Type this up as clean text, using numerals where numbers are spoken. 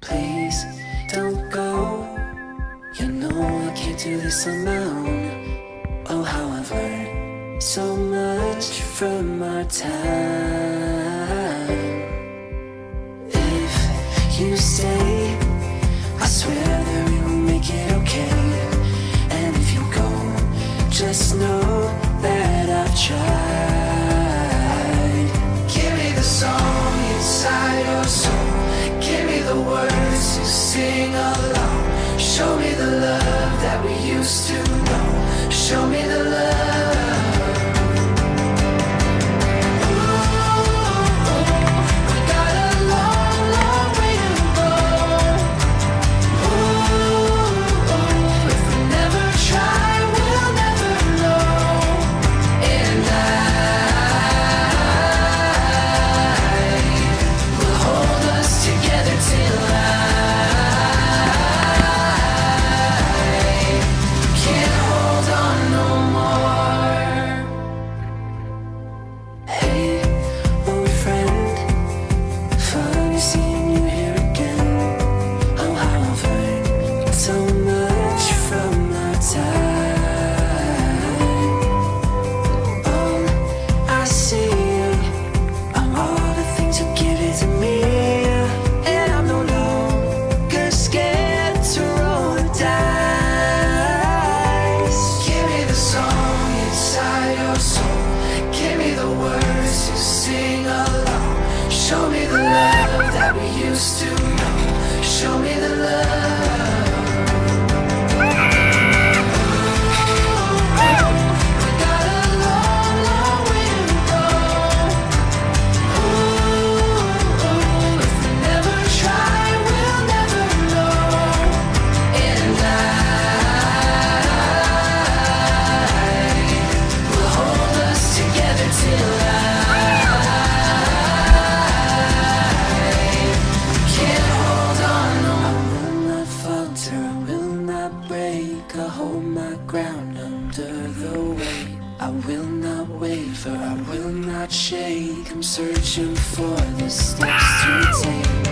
Please don't go. You know I can't do this on my own. Oh, how I've learned so much from our time. If you stay, I swear that we will make it okay. And if you go, just know that I've tried. Give me the song inside your soul. Give me the words to sing along. Show me the love that we used to know. Show me the love. We got a long, long way to go. If we never try, we'll never know. And I will hold us together till I can't hold on no more. Hey, old friend, funny seeing you here again. Oh, how I've learned so much from our time. All I see, I'm all the things you give it to me. And I'm no longer scared to roll the dice. Give me the song inside your soul. Give me the words to sing along. Show me the love that we used to know. Show me the love. We got a long, long way to go. If we never try, we'll never know. And I will hold us together till I can't hold on no more. I will not falter, I will not break. I hold my ground under the weight. I will not waver, I will not shake. I'm searching for the steps to take.